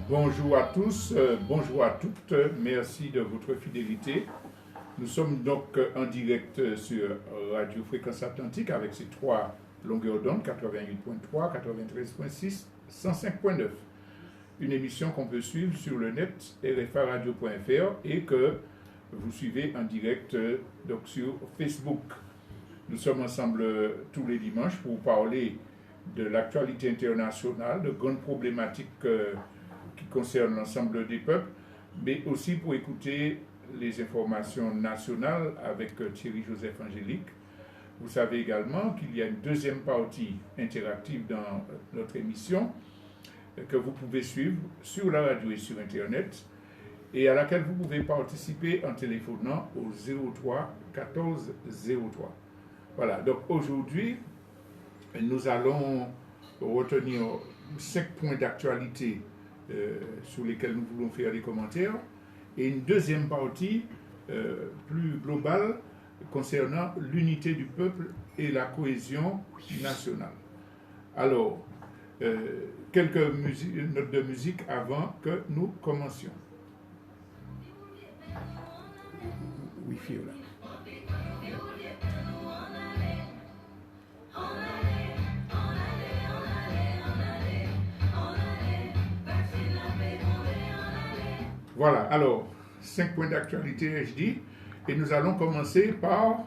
Bonjour à tous, bonjour à toutes, merci de votre fidélité. Nous sommes donc en direct sur Radio Fréquence Atlantique avec ses trois longueurs d'onde, 88.3, 93.6, 105.9. Une émission qu'on peut suivre sur le net rfaradio.fr et que vous suivez en direct donc sur Facebook. Nous sommes ensemble tous les dimanches pour parler de l'actualité internationale, de grandes problématiques qui concernent l'ensemble des peuples, mais aussi pour écouter les informations nationales avec Thierry Joseph Angélique. Vous savez également qu'il y a une deuxième partie interactive dans notre émission que vous pouvez suivre sur la radio et sur Internet et à laquelle vous pouvez participer en téléphonant au 03 14 03. Voilà, donc aujourd'hui, nous allons retenir 5 points d'actualité sur lesquels nous voulons faire des commentaires et une deuxième partie plus globale concernant l'unité du peuple et la cohésion nationale. Alors, quelques notes de musique avant que nous commencions. Oui, Fiola. Voilà, alors, 5 points d'actualité, je dis, et nous allons commencer par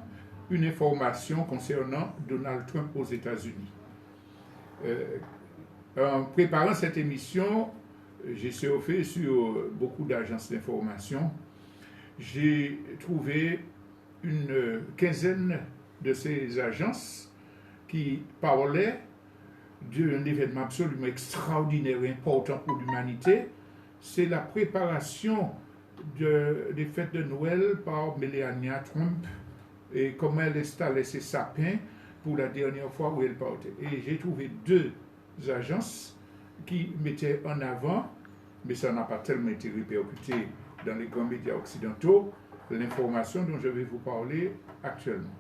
une information concernant Donald Trump aux États-Unis. En préparant cette émission, j'ai surfé sur beaucoup d'agences d'information. J'ai trouvé une quinzaine de ces agences qui parlaient d'un événement absolument extraordinaire et important pour l'humanité. C'est la préparation des fêtes de Noël par Melania Trump et comment elle installait ses sapins pour la dernière fois où elle partait. Et j'ai trouvé deux agences qui mettaient en avant, mais ça n'a pas tellement été répercuté dans les grands médias occidentaux, l'information dont je vais vous parler actuellement.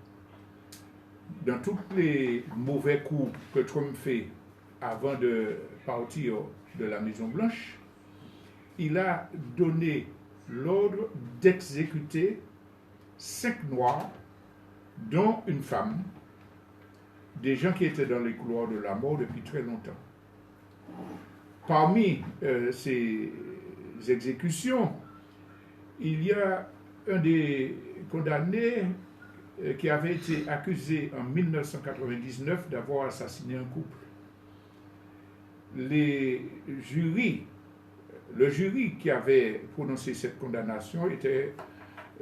Dans tous les mauvais coups que Trump fait avant de partir de la Maison-Blanche, il a donné l'ordre d'exécuter 5 Noirs, dont une femme, des gens qui étaient dans les couloirs de la mort depuis très longtemps. Parmi ces exécutions, il y a un des condamnés qui avait été accusé en 1999 d'avoir assassiné un couple. Le jury qui avait prononcé cette condamnation était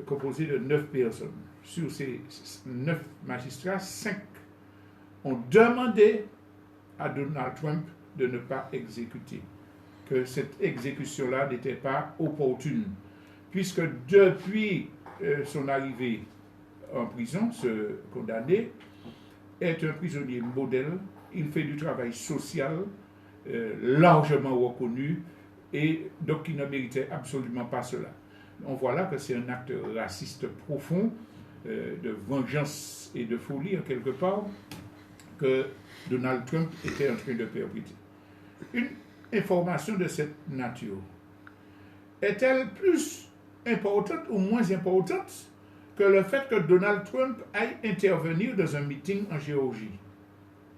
composé de 9 personnes. Sur ces 9 magistrats, 5 ont demandé à Donald Trump de ne pas exécuter, que cette exécution-là n'était pas opportune, puisque depuis son arrivée en prison, ce condamné est un prisonnier modèle, il fait du travail social largement reconnu, et donc il ne méritait absolument pas cela. On voit là que c'est un acte raciste profond, de vengeance et de folie en quelque part, que Donald Trump était en train de perpétrer. Une information de cette nature est-elle plus importante ou moins importante que le fait que Donald Trump aille intervenir dans un meeting en Géorgie?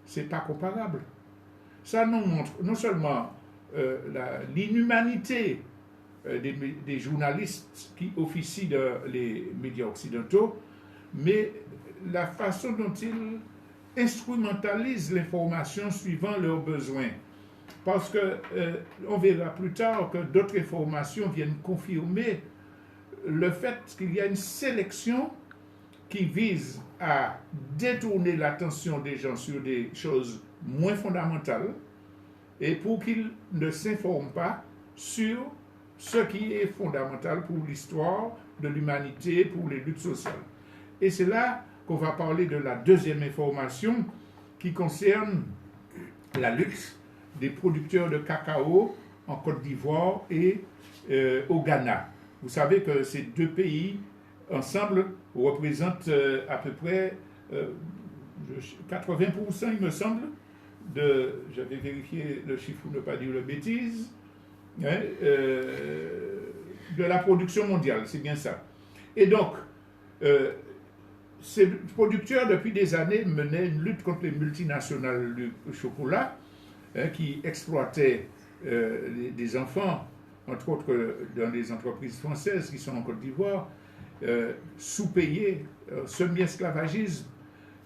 C'est pas comparable. Ça nous montre non seulement l'inhumanité des journalistes qui officient dans les médias occidentaux, mais la façon dont ils instrumentalisent l'information suivant leurs besoins. Parce que on verra plus tard que d'autres informations viennent confirmer le fait qu'il y a une sélection qui vise à détourner l'attention des gens sur des choses moins fondamentales et pour qu'ils ne s'informent pas sur ce qui est fondamental pour l'histoire de l'humanité, pour les luttes sociales. Et c'est là qu'on va parler de la deuxième information qui concerne la lutte des producteurs de cacao en Côte d'Ivoire et au Ghana. Vous savez que ces deux pays ensemble représentent à peu près 80%, il me semble, j'avais vérifié le chiffre pour ne pas dire de bêtises, hein, de la production mondiale, c'est bien ça. Et donc, ces producteurs, depuis des années, menaient une lutte contre les multinationales du chocolat, hein, qui exploitaient des enfants, entre autres dans des entreprises françaises qui sont en Côte d'Ivoire, sous-payés, semi-esclavagisme,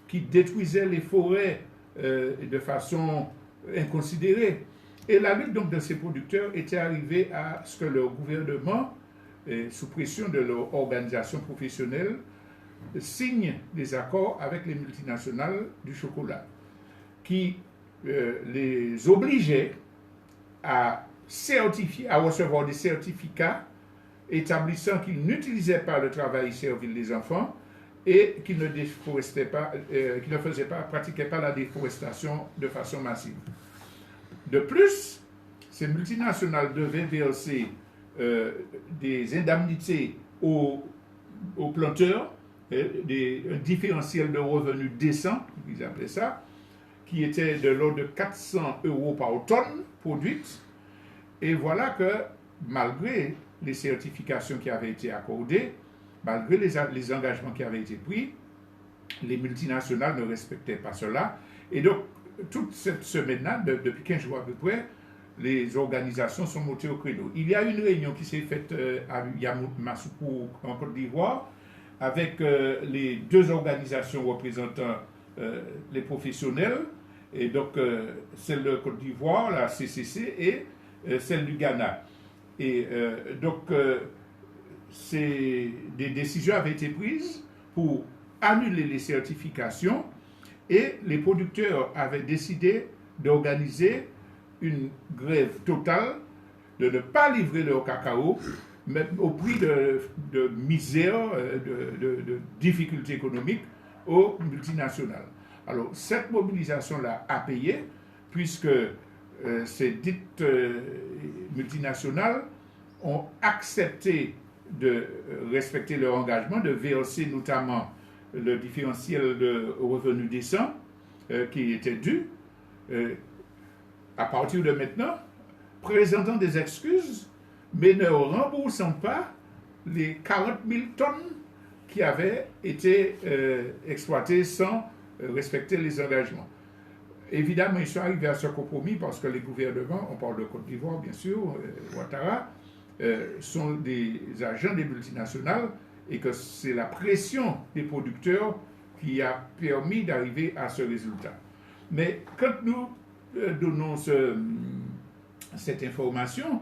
qui détruisaient les forêts de façon inconsidérée. Et la lutte donc de ces producteurs était arrivée à ce que leur gouvernement, sous pression de leur organisation professionnelle, signe des accords avec les multinationales du chocolat, qui les obligeaient à recevoir des certificats établissant qu'ils n'utilisaient pas le travail servile des enfants et qu'ils ne déforestaient pas, pratiquaient pas la déforestation de façon massive. De plus, ces multinationales devaient verser des indemnités aux planteurs, un différentiel de revenus décent, ils appelaient ça, qui était de l'ordre de 400 € par tonne produite. Et voilà que, malgré les certifications qui avaient été accordées, malgré les engagements qui avaient été pris, les multinationales ne respectaient pas cela. Et donc, toute cette semaine-là, depuis 15 jours à peu près, les organisations sont montées au créneau. Il y a une réunion qui s'est faite à Yamoussoukro, en Côte d'Ivoire, avec les deux organisations représentant les professionnels, et donc celle de Côte d'Ivoire, la CCC, et celle du Ghana. Et donc, des décisions avaient été prises pour annuler les certifications, et les producteurs avaient décidé d'organiser une grève totale, de ne pas livrer leur cacao, même au prix de misère, de difficultés économiques aux multinationales. Alors, cette mobilisation-là a payé, puisque ces dites multinationales ont accepté de respecter leur engagement, de verser notamment le différentiel de revenus décent qui était dû. À partir de maintenant, présentant des excuses, mais ne remboursant pas les 40 000 tonnes qui avaient été exploitées sans respecter les engagements. Évidemment, ils sont arrivés à ce compromis parce que les gouvernements, on parle de Côte d'Ivoire bien sûr, Ouattara, sont des agents des multinationales et que c'est la pression des producteurs qui a permis d'arriver à ce résultat. Mais quand nous donnons cette information,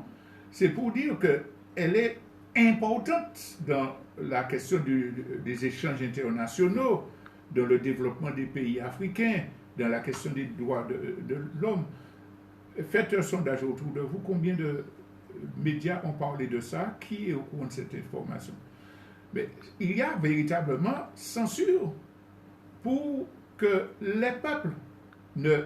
c'est pour dire qu'elle est importante dans la question des échanges internationaux, dans le développement des pays africains, dans la question des droits de l'homme. Faites un sondage autour de vous, combien de médias ont parlé de ça, qui est au courant de cette information. Mais il y a véritablement censure pour que les peuples ne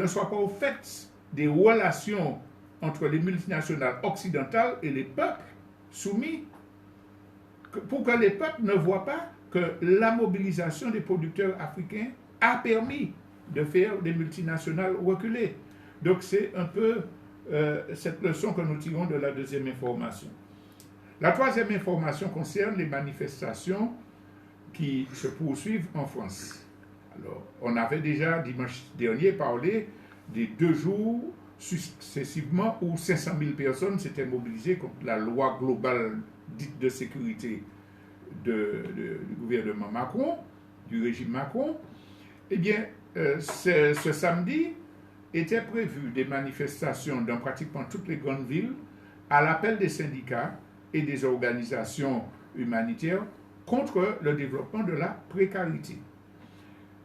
soient pas au fait des relations entre les multinationales occidentales et les peuples soumis, pour que les peuples ne voient pas que la mobilisation des producteurs africains a permis de faire des multinationales reculer. Donc c'est un peu cette leçon que nous tirons de la deuxième information. La troisième information concerne les manifestations qui se poursuivent en France. Alors, on avait déjà dimanche dernier parlé des 2 jours successivement où 500 000 personnes s'étaient mobilisées contre la loi globale dite de sécurité du gouvernement Macron, du régime Macron. Eh bien, ce samedi étaient prévues des manifestations dans pratiquement toutes les grandes villes à l'appel des syndicats et des organisations humanitaires contre le développement de la précarité.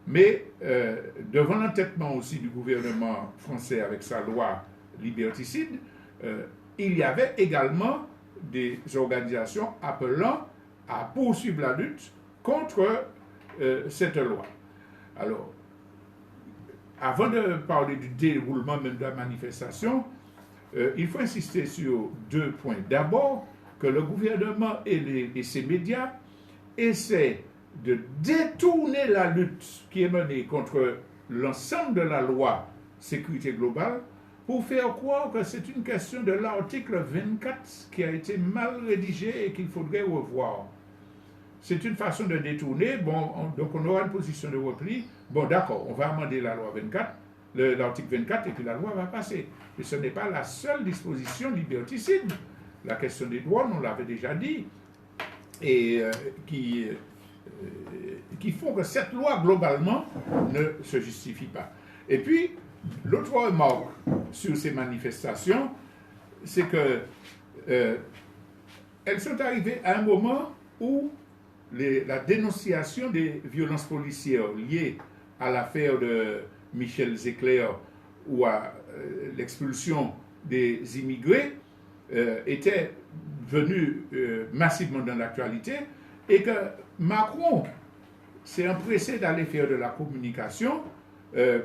Mais devant l'entêtement aussi du gouvernement français avec sa loi liberticide, il y avait également des organisations appelant à poursuivre la lutte contre cette loi. Alors, avant de parler du déroulement même de la manifestation, il faut insister sur 2 points. D'abord, que le gouvernement et ses médias essaient de détourner la lutte qui est menée contre l'ensemble de la loi sécurité globale pour faire croire que c'est une question de l'article 24 qui a été mal rédigé et qu'il faudrait revoir. C'est une façon de détourner. Bon, donc on aura une position de repli. Bon, d'accord, on va amender la loi 24, l'article 24, et puis la loi va passer. Mais ce n'est pas la seule disposition liberticide. La question des droits, on l'avait déjà dit, et qui font que cette loi, globalement, ne se justifie pas. Et puis, l'autre remarque sur ces manifestations, c'est que elles sont arrivées à un moment où la dénonciation des violences policières liées à l'affaire de Michel Zecler ou à l'expulsion des immigrés était venue massivement dans l'actualité et que Macron s'est empressé d'aller faire de la communication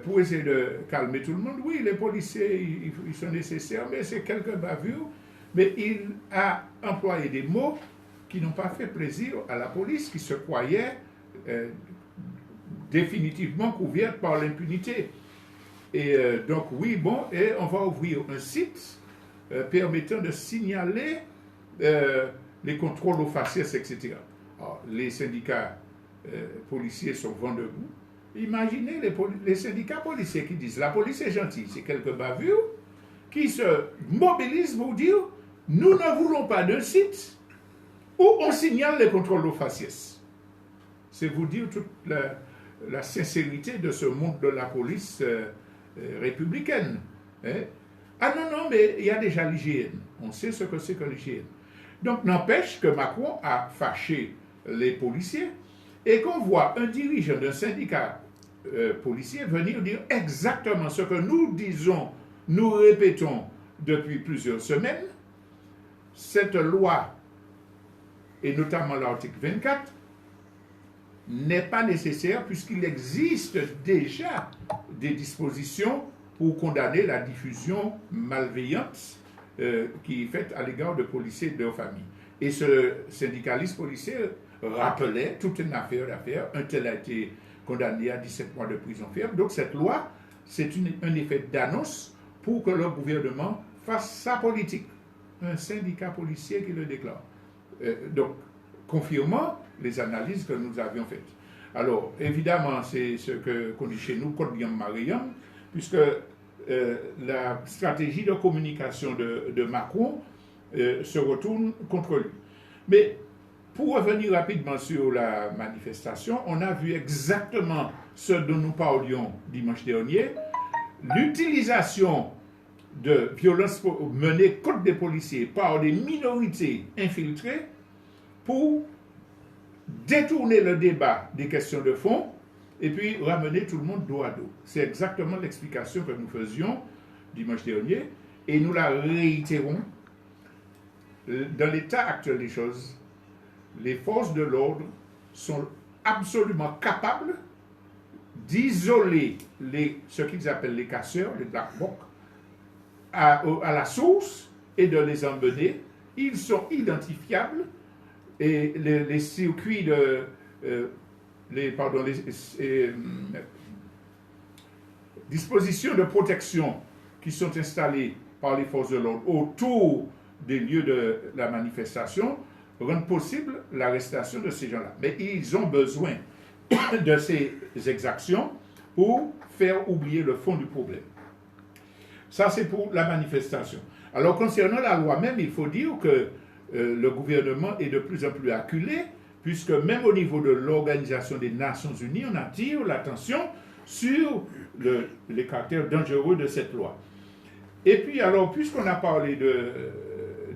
pour essayer de calmer tout le monde. Oui, les policiers, ils sont nécessaires, mais c'est quelques bavures. Mais il a employé des mots qui n'ont pas fait plaisir à la police, qui se croyait définitivement couverte par l'impunité. Et donc, oui, bon, et on va ouvrir un site permettant de signaler les contrôles aux faciès, etc. Alors, les syndicats policiers sont vent debout. Imaginez les syndicats policiers qui disent la police est gentille, c'est quelques bavures, qui se mobilisent pour dire nous ne voulons pas d'un site où on signale les contrôles aux faciès. C'est vous dire toute la sincérité de ce monde de la police républicaine. Hein? Ah non, mais il y a déjà l'hygiène. On sait ce que c'est que l'hygiène. Donc, n'empêche que Macron a fâché les policiers et qu'on voit un dirigeant d'un syndicat policier venir dire exactement ce que nous disons, nous répétons depuis plusieurs semaines. Cette loi, et notamment l'article 24, n'est pas nécessaire puisqu'il existe déjà des dispositions pour condamner la diffusion malveillante qui est faite à l'égard de policiers et de leurs familles. Et ce syndicaliste policier rappelait toute une affaire d'affaires. Un tel a été condamné à 17 mois de prison ferme. Donc cette loi, c'est un effet d'annonce pour que le gouvernement fasse sa politique. Un syndicat policier qui le déclare. Donc, confirmant les analyses que nous avions faites. Alors, évidemment, c'est ce qu'on dit chez nous, Code bien Mariam, puisque la stratégie de communication de Macron se retourne contre lui. Mais pour revenir rapidement sur la manifestation, on a vu exactement ce dont nous parlions dimanche dernier, l'utilisation de violences menées contre des policiers par des minorités infiltrées pour détourner le débat des questions de fond et puis ramener tout le monde dos à dos. C'est exactement l'explication que nous faisions dimanche dernier et nous la réitérons. Dans l'état actuel des choses, les forces de l'ordre sont absolument capables d'isoler ce qu'ils appellent les casseurs, les black blocs, à la source et de les emmener. Ils sont identifiables et les circuits dispositions de protection qui sont installées par les forces de l'ordre autour des lieux de la manifestation rendent possible l'arrestation de ces gens-là. Mais ils ont besoin de ces exactions pour faire oublier le fond du problème. Ça, c'est pour la manifestation. Alors, concernant la loi même, il faut dire que le gouvernement est de plus en plus acculé, puisque même au niveau de l'Organisation des Nations Unies, on attire l'attention sur les caractères dangereux de cette loi. Et puis, alors, puisqu'on a parlé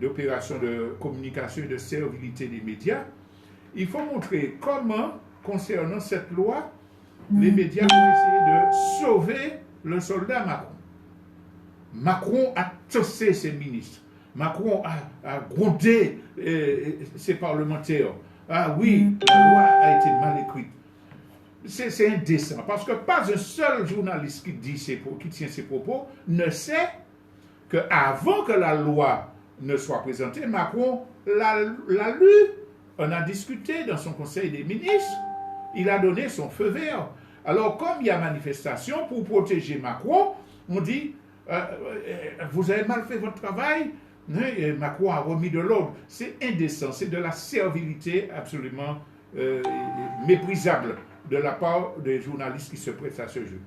d'opérations de communication et de servilité des médias, il faut montrer comment, concernant cette loi, les médias vont essayer de sauver le soldat Macron. Macron a tossé ses ministres. Macron a grondé ses parlementaires. Ah oui, la loi a été mal écrite. C'est indécent, parce que pas un seul journaliste qui tient ses propos ne sait qu'avant que la loi ne soit présentée, Macron l'a lu, on a discuté dans son conseil des ministres, il a donné son feu vert. Alors, comme il y a manifestation pour protéger Macron, on dit vous avez mal fait votre travail, et Macron a remis de l'ordre. C'est indécent, c'est de la servilité absolument méprisable de la part des journalistes qui se prêtent à ce jeu.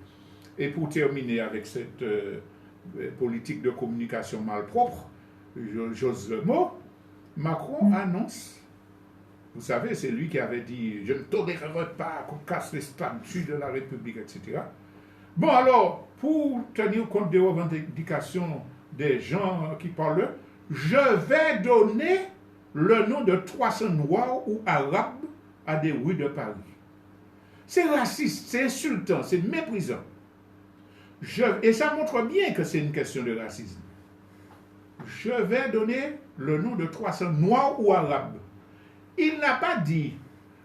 Et pour terminer avec cette politique de communication malpropre, j'ose le mot, Macron annonce, vous savez, c'est lui qui avait dit « Je ne tolérerai pas qu'on casse les statuts de la République, etc. » Bon, alors, pour tenir compte des revendications des gens qui parlent, je vais donner le nom de 300 Noirs ou Arabes à des rues de Paris. C'est raciste, c'est insultant, c'est méprisant. Et ça montre bien que c'est une question de racisme. Je vais donner le nom de 300 Noirs ou Arabes. Il n'a pas dit,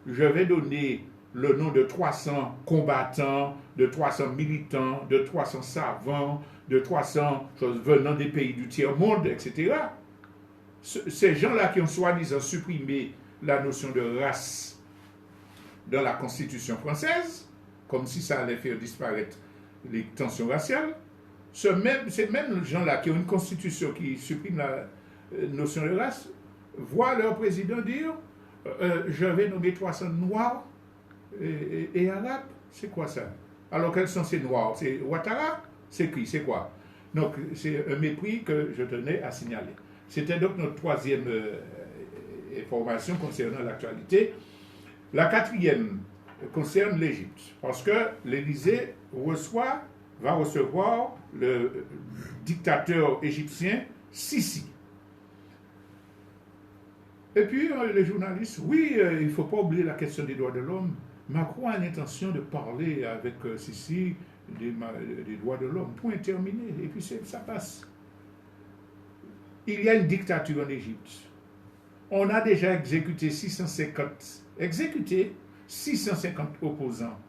je vais donner le nom de 300 combattants, de 300 militants, de 300 savants, de 300 choses venant des pays du tiers-monde, etc. Ces gens-là qui ont soi-disant supprimé la notion de race dans la Constitution française, comme si ça allait faire disparaître les tensions raciales, ces mêmes gens-là qui ont une Constitution qui supprime la notion de race, voient leur président dire je vais nommer 300 Noirs et Arabes. C'est quoi ça? Alors quels sont ces Noirs? C'est Ouattara? C'est qui? C'est quoi? Donc c'est un mépris que je tenais à signaler. C'était donc notre troisième information concernant l'actualité. La quatrième concerne l'Égypte, parce que l'Élysée va recevoir le dictateur égyptien Sisi. Et puis les journalistes, oui, il ne faut pas oublier la question des droits de l'homme. Macron a l'intention de parler avec Sisi des droits de l'homme. Point terminé. Et puis ça passe. Il y a une dictature en Égypte. On a déjà exécuté 650 opposants.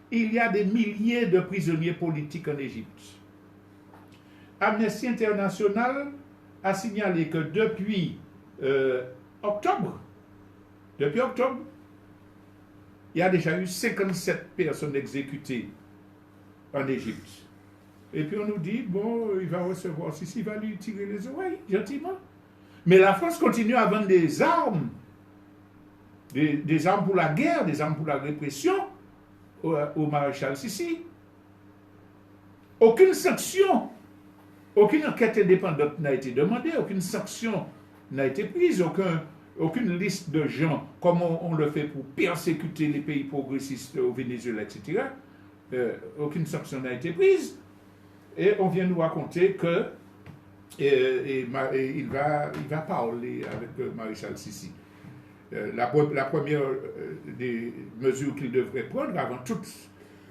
Il y a des milliers de prisonniers politiques en Égypte. Amnesty International a signalé que depuis octobre, il y a déjà eu 57 personnes exécutées en Égypte. Et puis on nous dit, bon, il va recevoir Sisi, il va lui tirer les oreilles, gentiment. Mais la France continue à vendre des armes, des armes pour la guerre, des armes pour la répression au maréchal Sisi. Aucune sanction, aucune enquête indépendante n'a été demandée, aucune sanction n'a été prise, aucune liste de gens, comme on le fait pour persécuter les pays progressistes au Venezuela, etc. Aucune sanction n'a été prise. Et on vient nous raconter que il va parler avec maréchal Sisi. La première des mesures qu'il devrait prendre avant toute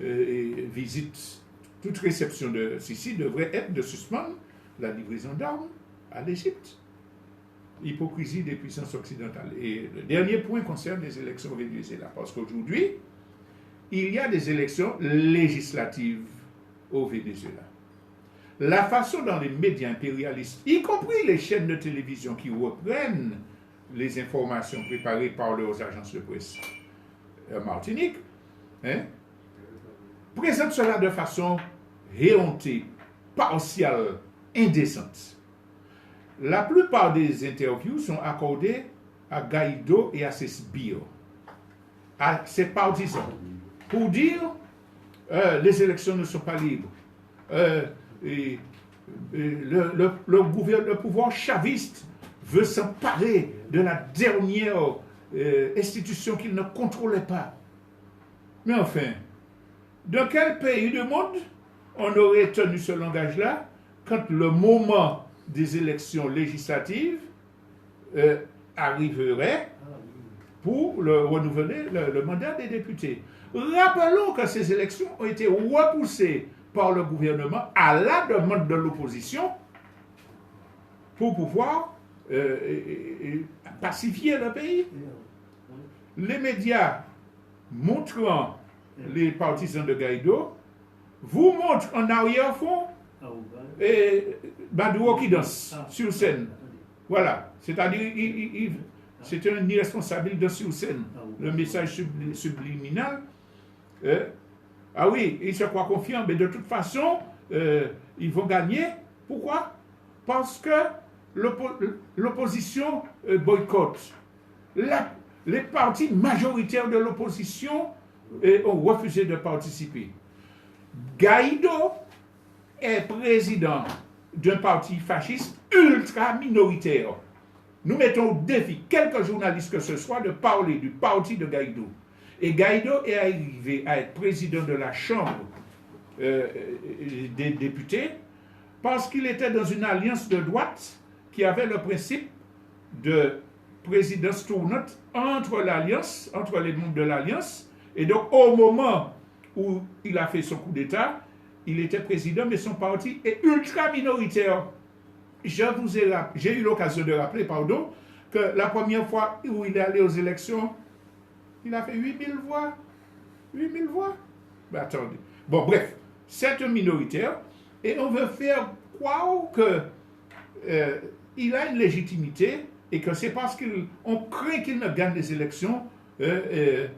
visite, toute réception de Sisi devrait être de suspendre la livraison d'armes à l'Égypte. Hypocrisie des puissances occidentales. Et le dernier point concerne les élections au Venezuela, parce qu'aujourd'hui, il y a des élections législatives au Venezuela. La façon dont les médias impérialistes, y compris les chaînes de télévision qui reprennent les informations préparées par leurs agences de presse Martinique, présentent cela de façon éhontée, partiale, indécente. La plupart des interviews sont accordées à Guaido et à ses sbires, à ses partisans, pour dire les élections ne sont pas libres. Le pouvoir chaviste veut s'emparer de la dernière institution qu'il ne contrôlait pas. Mais enfin, dans quel pays du monde on aurait tenu ce langage-là quand le moment des élections législatives arriverait pour renouveler le mandat des députés? Rappelons que ces élections ont été repoussées par le gouvernement à la demande de l'opposition pour pouvoir pacifier le pays. Les médias montrant les partisans de Guaido vous montrent en arrière-fond Badouro qui danse sur scène. Voilà. C'est-à-dire, c'est un irresponsable, il danse sur scène. Le message subliminal. Ah oui, il se croit confiant, mais de toute façon, ils vont gagner. Pourquoi? Parce que l'opposition boycotte. Les partis majoritaires de l'opposition ont refusé de participer. Guaido est président d'un parti fasciste ultra minoritaire. Nous mettons au défi quelques journalistes que ce soit de parler du parti de Guaido. Et Guaido est arrivé à être président de la Chambre des députés parce qu'il était dans une alliance de droite qui avait le principe de présidence tournante entre l'alliance, entre les membres de l'alliance. Et donc, au moment où il a fait son coup d'État, il était président, mais son parti est ultra minoritaire. J'ai eu l'occasion de rappeler, que la première fois où il est allé aux élections, il a fait 8000 voix. 8000 voix. Ben, attendez. Bon, bref, c'est un minoritaire, et on veut faire croire qu'il a une légitimité, et que c'est parce qu'on craint qu'il ne gagne les élections, qu'il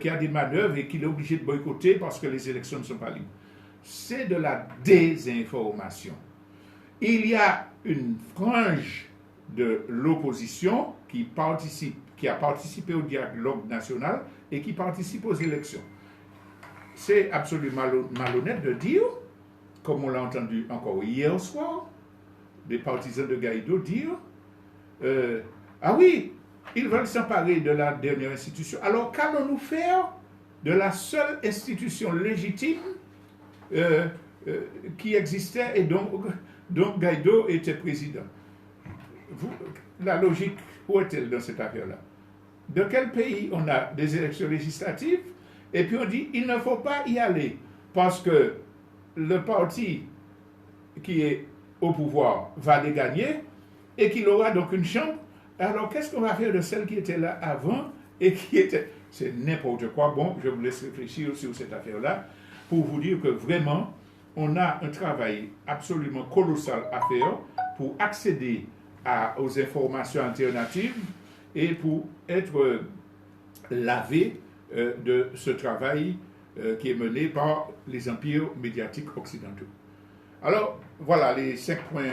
y a des manœuvres, et qu'il est obligé de boycotter parce que les élections ne sont pas libres. C'est de la désinformation. Il y a une frange de l'opposition qui a participé au dialogue national et qui participe aux élections. C'est absolument malhonnête de dire, comme on l'a entendu encore hier soir, des partisans de Guaido dire ah oui, ils veulent s'emparer de la dernière institution. Alors qu'allons-nous faire de la seule institution légitime qui existait et dont Guaido était président? La logique, où est-elle dans cette affaire-là? De quel pays on a des élections législatives et puis on dit il ne faut pas y aller parce que le parti qui est au pouvoir va les gagner et qu'il aura donc une chambre. Alors qu'est-ce qu'on va faire de celle qui était là avant et qui était... C'est n'importe quoi. Bon, je vous laisse réfléchir sur cette affaire-là pour vous dire que vraiment, on a un travail absolument colossal à faire pour accéder aux informations alternatives et pour être lavé de ce travail qui est mené par les empires médiatiques occidentaux. Alors, voilà les 5 points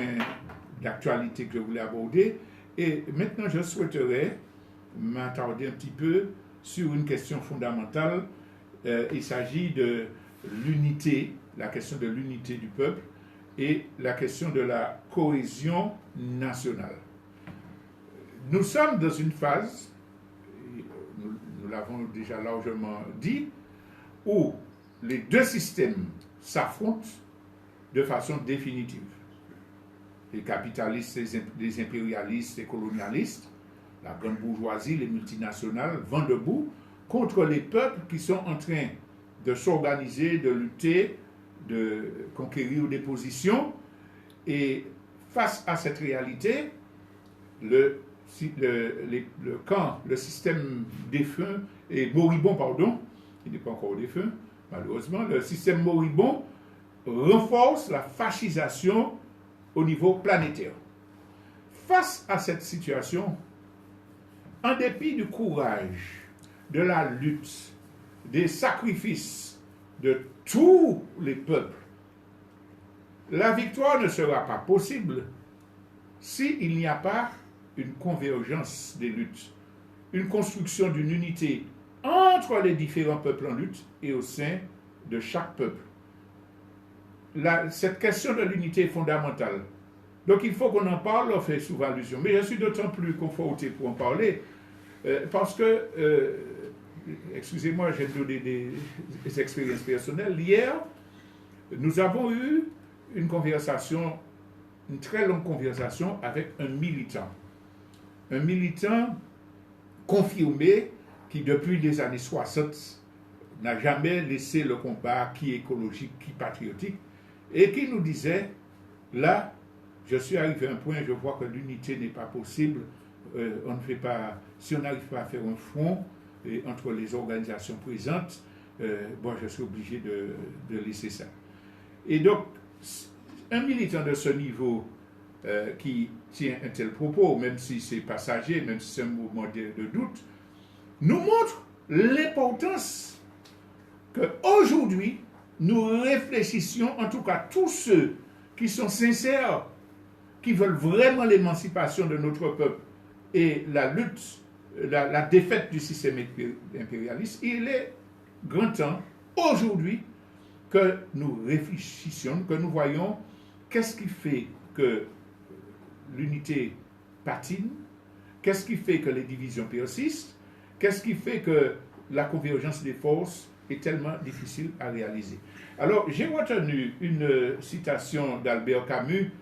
d'actualité que je voulais aborder. Et maintenant, je souhaiterais m'attarder un petit peu sur une question fondamentale. Il s'agit de l'unité, la question de l'unité du peuple et la question de la cohésion nationale. Nous sommes dans une phase, nous l'avons déjà largement dit, où les deux systèmes s'affrontent de façon définitive. Les capitalistes, les impérialistes, les colonialistes, la grande bourgeoisie, les multinationales vont debout contre les peuples qui sont en train de s'organiser, de lutter, de conquérir des positions. Et face à cette réalité, le système défunt et moribond, il n'est pas encore défunt, malheureusement, le système moribond renforce la fascisation au niveau planétaire. Face à cette situation, en dépit du courage, de la lutte, des sacrifices de tous les peuples, la victoire ne sera pas possible s'il n'y a pas une convergence des luttes, une construction d'une unité entre les différents peuples en lutte et au sein de chaque peuple. Cette question de l'unité est fondamentale. Donc il faut qu'on en parle, on fait souvent allusion. Mais je suis d'autant plus conforté pour en parler parce que, excusez-moi, j'ai donné des expériences personnelles. Hier, nous avons eu une très longue conversation avec un militant. Un militant confirmé qui, depuis les années 60, n'a jamais laissé le combat qui est écologique, qui est patriotique, et qui nous disait, là, je suis arrivé à un point, je vois que l'unité n'est pas possible, on ne fait pas, si on n'arrive pas à faire un front entre les organisations présentes, je suis obligé de laisser ça. Et donc, un militant de ce niveau qui tient un tel propos, même si c'est passager, même si c'est un mouvement de doute, nous montre l'importance qu'aujourd'hui, nous réfléchissions, en tout cas tous ceux qui sont sincères, qui veulent vraiment l'émancipation de notre peuple et la lutte, la défaite du système impérialiste, il est grand temps aujourd'hui que nous réfléchissions, que nous voyons qu'est-ce qui fait que l'unité patine, qu'est-ce qui fait que les divisions persistent, qu'est-ce qui fait que la convergence des forces est tellement difficile à réaliser. Alors, j'ai retenu une citation d'Albert Camus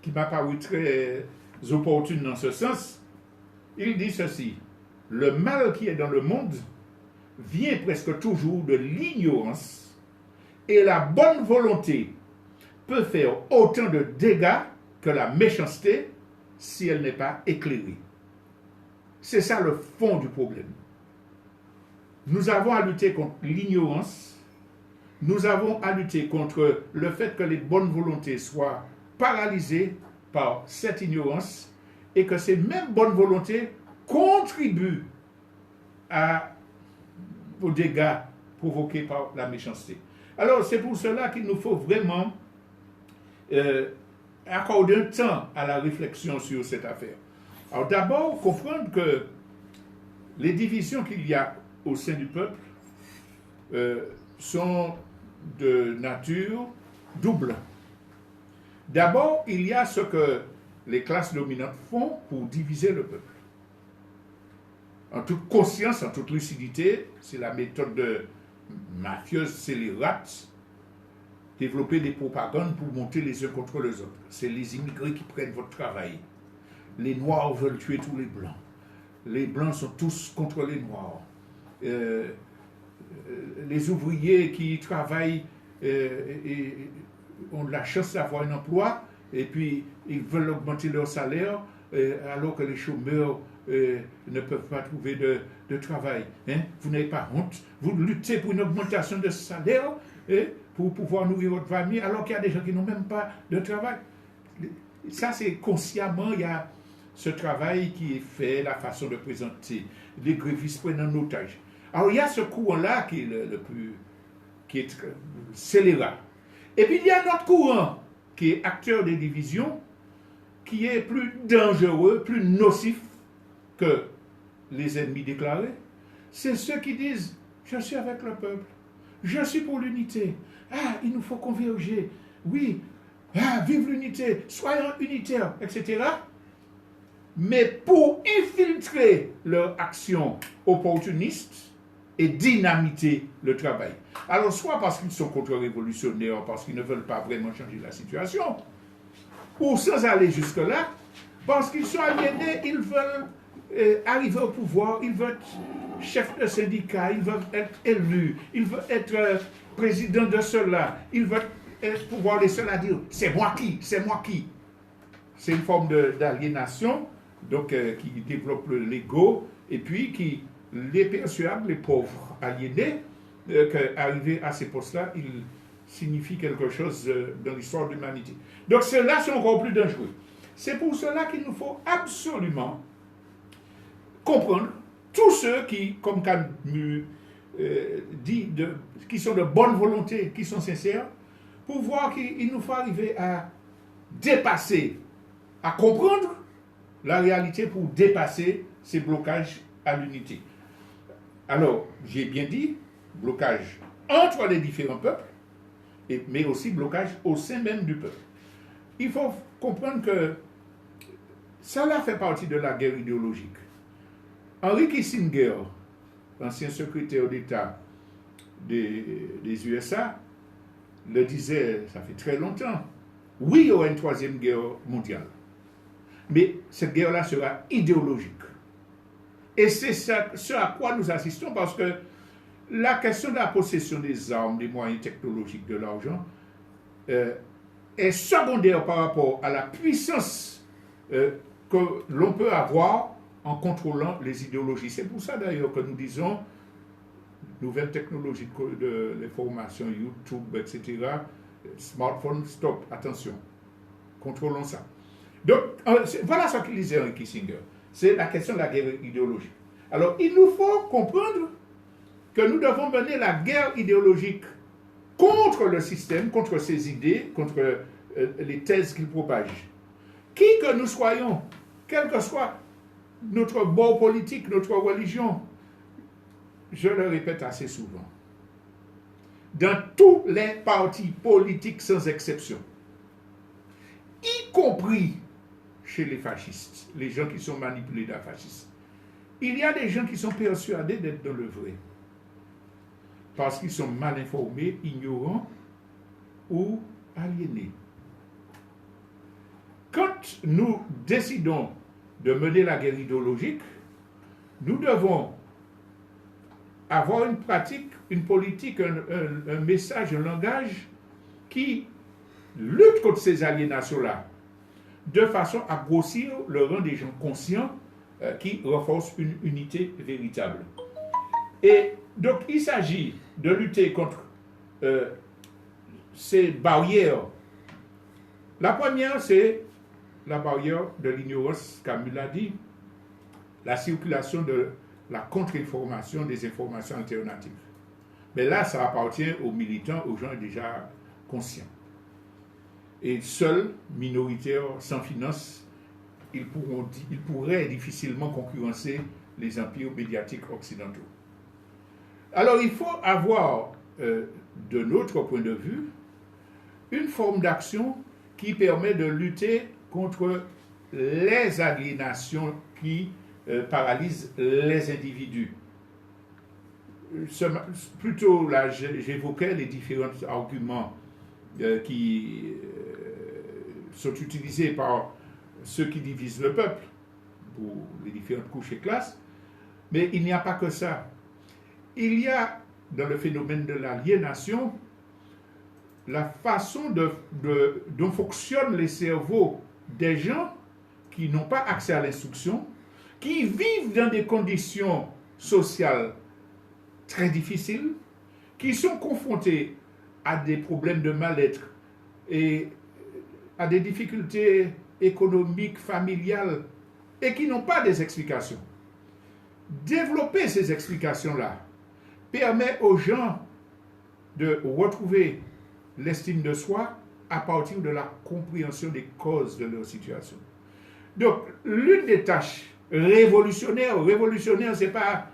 qui m'a paru très opportune dans ce sens. Il dit ceci: le mal qui est dans le monde vient presque toujours de l'ignorance, et la bonne volonté peut faire autant de dégâts que la méchanceté si elle n'est pas éclairée. C'est ça le fond du problème. Nous avons à lutter contre l'ignorance, nous avons à lutter contre le fait que les bonnes volontés soient paralysées par cette ignorance et que ces mêmes bonnes volontés contribuent aux dégâts provoqués par la méchanceté. Alors c'est pour cela qu'il nous faut vraiment accorder un temps à la réflexion sur cette affaire. Alors d'abord, comprendre que les divisions qu'il y a au sein du peuple sont de nature double. D'abord, il y a ce que les classes dominantes font pour diviser le peuple. En toute conscience, en toute lucidité, c'est la méthode mafieuse scélérate, développer des propagandes pour monter les uns contre les autres. C'est les immigrés qui prennent votre travail. Les Noirs veulent tuer tous les Blancs. Les Blancs sont tous contre les Noirs. Les ouvriers qui travaillent et ont de la chance d'avoir un emploi et puis ils veulent augmenter leur salaire alors que les chômeurs ne peuvent pas trouver de travail. Hein? Vous n'avez pas honte. Vous luttez pour une augmentation de salaire pour pouvoir nourrir votre famille alors qu'il y a des gens qui n'ont même pas de travail. Ça, c'est consciemment, il y a ce travail qui est fait, la façon de présenter. Les grévistes prennent en otage. Alors, il y a ce courant-là qui est qui est scélérat. Et puis, il y a un autre courant qui est acteur des divisions, qui est plus dangereux, plus nocif que les ennemis déclarés. C'est ceux qui disent: je suis avec le peuple, je suis pour l'unité. Ah, il nous faut converger. Oui, ah, vive l'unité, soyons unitaires, etc. Mais pour infiltrer leur action opportuniste et dynamiter le travail. Alors, soit parce qu'ils sont contre-révolutionnaires, parce qu'ils ne veulent pas vraiment changer la situation, ou sans aller jusque-là, parce qu'ils sont aliénés, ils veulent arriver au pouvoir, ils veulent être chefs de syndicat, ils veulent être élus, ils veulent être président de cela, ils veulent pouvoir les seuls à dire « c'est moi qui, c'est moi qui ». C'est une forme d'aliénation donc, qui développe l'ego et puis qui les persuade, les pauvres aliénés, qu'arriver à ces postes-là, il signifie quelque chose dans l'histoire de l'humanité. Donc ceux-là sont encore plus dangereux. C'est pour cela qu'il nous faut absolument comprendre tous ceux qui, comme Camus dit, qui sont de bonne volonté, qui sont sincères, pour voir qu'il nous faut arriver à dépasser, à comprendre la réalité pour dépasser ces blocages à l'unité. Alors, j'ai bien dit, blocage entre les différents peuples, mais aussi blocage au sein même du peuple. Il faut comprendre que cela fait partie de la guerre idéologique. Henry Kissinger, ancien secrétaire d'État des USA, le disait, ça fait très longtemps, oui, il y aura une troisième guerre mondiale. Mais cette guerre-là sera idéologique. Et c'est ce à quoi nous assistons parce que la question de la possession des armes, des moyens technologiques, de l'argent, est secondaire par rapport à la puissance que l'on peut avoir en contrôlant les idéologies. C'est pour ça d'ailleurs que nous disons nouvelles technologies de l'information, YouTube, etc., smartphone, stop, attention, contrôlons ça. Donc, voilà ce qu'il disait Henry Kissinger. C'est la question de la guerre idéologique. Alors, il nous faut comprendre que nous devons mener la guerre idéologique contre le système, contre ses idées, contre les thèses qu'il propage. Qui que nous soyons, quel que soit notre bord politique, notre religion, je le répète assez souvent, dans tous les partis politiques sans exception, y compris chez les fascistes, les gens qui sont manipulés d'un fasciste, il y a des gens qui sont persuadés d'être dans le vrai, parce qu'ils sont mal informés, ignorants ou aliénés. Quand nous décidons de mener la guerre idéologique, nous devons avoir une pratique, une politique, un message, un langage qui lutte contre ces aliénations-là, de façon à grossir le rang des gens conscients qui renforcent une unité véritable. Et donc, il s'agit de lutter contre ces barrières. La première, c'est la barrière de l'ignorance, Camus l'a dit, la circulation de la contre-information, des informations alternatives. Mais là, ça appartient aux militants, aux gens déjà conscients. Et seuls, minoritaires, sans finance, ils pourraient difficilement concurrencer les empires médiatiques occidentaux. Alors, il faut avoir, de notre point de vue, une forme d'action qui permet de lutter contre les aliénations qui paralysent les individus. Plutôt, là, j'évoquais les différents arguments qui sont utilisés par ceux qui divisent le peuple, pour les différentes couches et classes, mais il n'y a pas que ça. Il y a, dans le phénomène de l'aliénation, la façon dont fonctionnent les cerveaux des gens qui n'ont pas accès à l'instruction, qui vivent dans des conditions sociales très difficiles, qui sont confrontés à des problèmes de mal-être et à des difficultés économiques, familiales, et qui n'ont pas des explications. Développer ces explications-là permet aux gens de retrouver l'estime de soi à partir de la compréhension des causes de leur situation. Donc, l'une des tâches révolutionnaires, c'est pas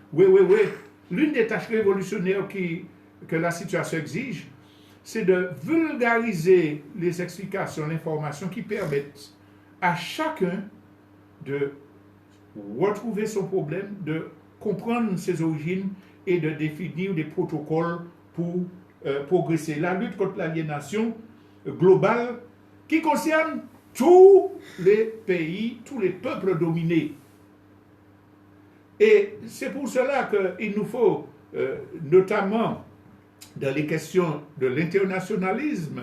l'une des tâches révolutionnaires que la situation exige, c'est de vulgariser les explications, l'information qui permettent à chacun de retrouver son problème, de comprendre ses origines et de définir des protocoles pour progresser. La lutte contre l'aliénation globale qui concerne tous les pays, tous les peuples dominés. Et c'est pour cela qu'il nous faut, notamment dans les questions de l'internationalisme,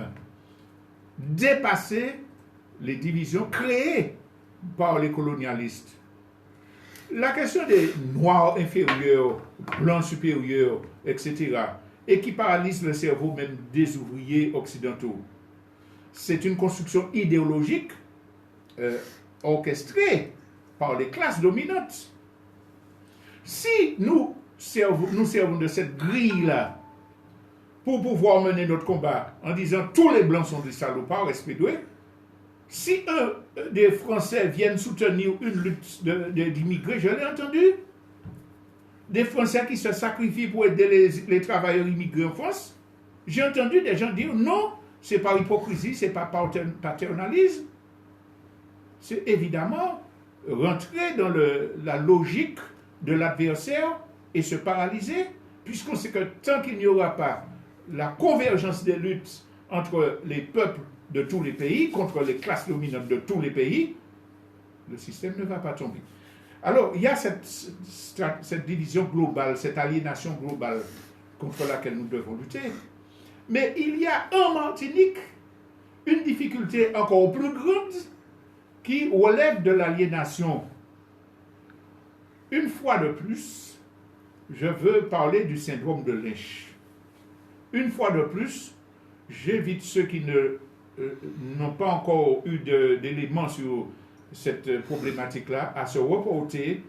dépasser les divisions créées par les colonialistes. La question des noirs inférieurs, blancs supérieurs, etc., et qui paralyse le cerveau même des ouvriers occidentaux, c'est une construction idéologique orchestrée par les classes dominantes. Si nous servons de cette grille-là pour pouvoir mener notre combat en disant tous les blancs sont des salopards, respectueux, si des Français viennent soutenir une lutte d'immigrés, je l'ai entendu, des Français qui se sacrifient pour aider les travailleurs immigrés en France, j'ai entendu des gens dire non, c'est par hypocrisie, c'est pas paternalisme, c'est évidemment rentrer dans la logique de l'adversaire et se paralyser, puisqu'on sait que tant qu'il n'y aura pas la convergence des luttes entre les peuples de tous les pays, contre les classes dominantes de tous les pays, le système ne va pas tomber. Alors, il y a cette division globale, cette aliénation globale contre laquelle nous devons lutter. Mais il y a en Martinique une difficulté encore plus grande qui relève de l'aliénation. Une fois de plus, je veux parler du syndrome de Lynch. Une fois de plus, j'invite ceux qui n'ont pas encore eu d'éléments sur cette problématique-là à se reporter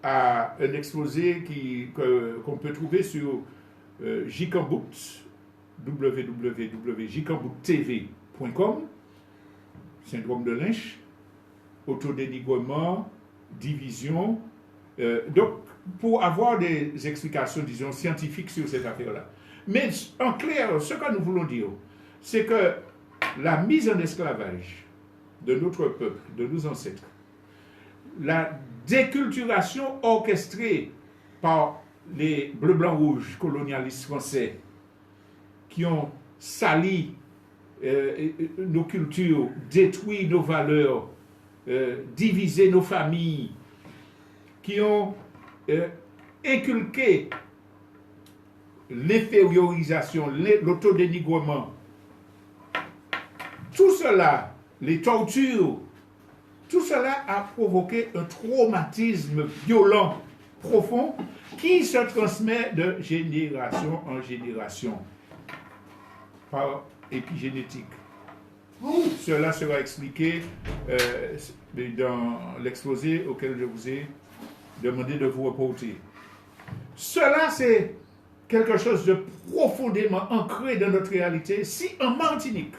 à un exposé qu'on peut trouver sur Gikambout www.jcamboutv.com, syndrome de Lynch, autodénigrement, division. Donc, pour avoir des explications, disons, scientifiques sur cette affaire-là. Mais en clair, ce que nous voulons dire, c'est que la mise en esclavage de notre peuple, de nos ancêtres, la déculturation orchestrée par les bleus, blancs, rouges colonialistes français qui ont sali nos cultures, détruit nos valeurs, divisé nos familles, qui ont inculqué l'infériorisation, l'autodénigrement. Tout cela, les tortures, tout cela a provoqué un traumatisme violent, profond, qui se transmet de génération en génération par épigénétique. Cela sera expliqué dans l'exposé auquel je vous ai demandé de vous reporter. Cela, c'est quelque chose de profondément ancré dans notre réalité. Si en Martinique,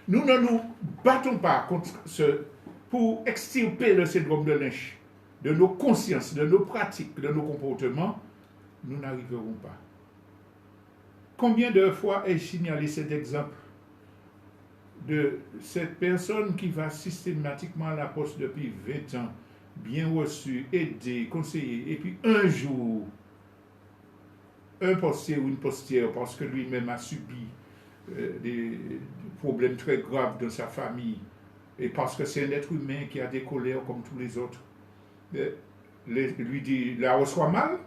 nous ne nous battons pas pour extirper le syndrome de Lynch de nos consciences, de nos pratiques, de nos comportements, nous n'arriverons pas. Combien de fois ai-je signalé cet exemple de cette personne qui va systématiquement à la poste depuis 20 ans, bien reçue, aidée, conseillée, et puis un jour, un postier ou une postière, parce que lui-même a subi des problèmes très graves dans sa famille, et parce que c'est un être humain qui a des colères comme tous les autres, lui dit, la reçoit mal,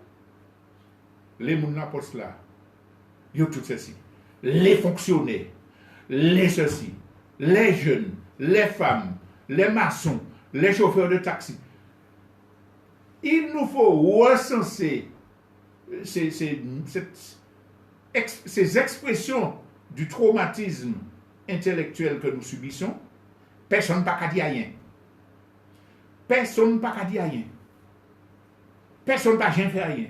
les moun la poste là, yo tout ceci, les fonctionnaires, les ceci, les jeunes, les femmes, les maçons, les chauffeurs de taxi. Il nous faut recenser ces expressions du traumatisme intellectuel que nous subissons. Personne n'a pas dit rien. Personne n'a pas dit rien. Personne n'a jamais fait rien.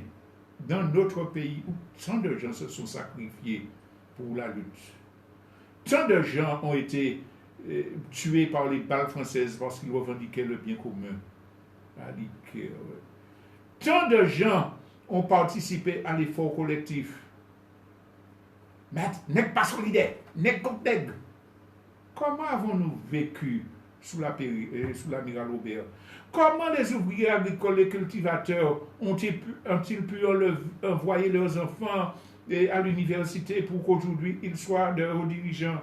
Dans notre pays où tant de gens se sont sacrifiés pour la lutte, tant de gens ont été tués par les balles françaises parce qu'ils revendiquaient le bien commun. Tant de gens ont participé à l'effort collectif. Mais n'est pas solidaire, n'est pas dègre. Comment avons-nous vécu sous l'amiral Aubert? Comment les ouvriers agricoles, les cultivateurs ont-ils pu envoyer leurs enfants à l'université pour qu'aujourd'hui ils soient de hauts dirigeants?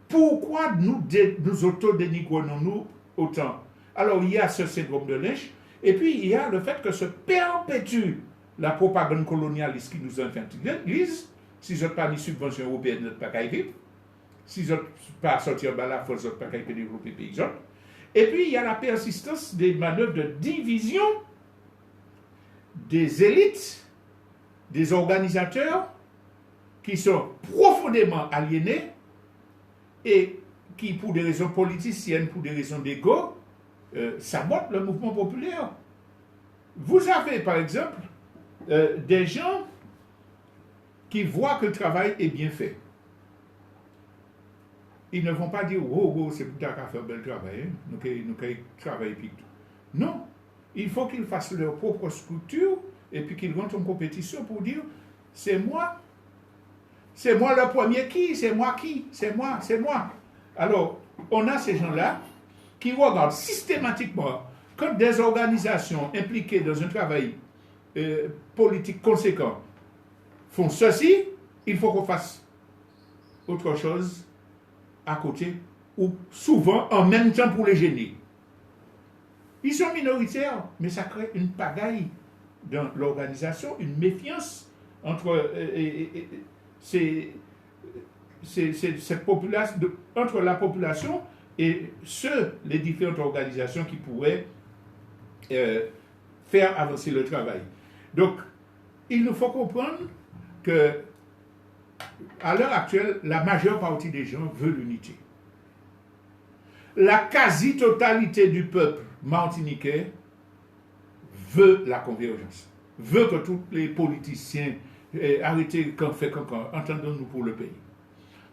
Pourquoi nous autodénigrons-nous autant? Alors il y a ce syndrome de Lynch, et puis il y a le fait que se perpétue la propagande colonialiste qui nous infantilise. Si je n'ai pas de subvention européenne, je ne peux pas vivre. Si je ne peux pas sortir de la force, je ne peux pas développer les paysans. Et puis, il y a la persistance des manœuvres de division des élites, des organisateurs qui sont profondément aliénés et qui, pour des raisons politiciennes, pour des raisons d'ego, sabotent le mouvement populaire. Vous avez, par exemple, des gens qui voient que le travail est bien fait. Ils ne vont pas dire, oh, c'est pour ta faire bel travail, nous travaillons puis tout. Non, il faut qu'ils fassent leur propre structure et puis qu'ils rentrent en compétition pour dire, c'est moi le premier c'est moi. Alors, on a ces gens-là qui regardent systématiquement quand des organisations impliquées dans un travail politique conséquent font ceci, il faut qu'on fasse autre chose à côté, ou souvent en même temps pour les gêner. Ils sont minoritaires, mais ça crée une pagaille dans l'organisation, une méfiance entre entre la population et les différentes organisations qui pourraient faire avancer le travail. Donc, il nous faut comprendre que à l'heure actuelle, la majeure partie des gens veut l'unité. La quasi-totalité du peuple martiniquais veut la convergence, veut que tous les politiciens arrêtez quand fait quand, entendons-nous pour le pays.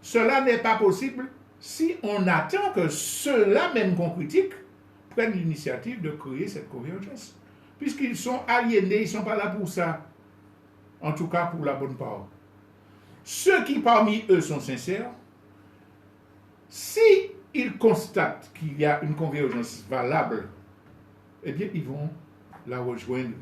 Cela n'est pas possible si on attend que ceux-là même qu'on critique prennent l'initiative de créer cette convergence. Puisqu'ils sont aliénés, ils ne sont pas là pour ça. En tout cas, pour la bonne part. Ceux qui parmi eux sont sincères, si ils constatent qu'il y a une convergence valable, eh bien, ils vont la rejoindre.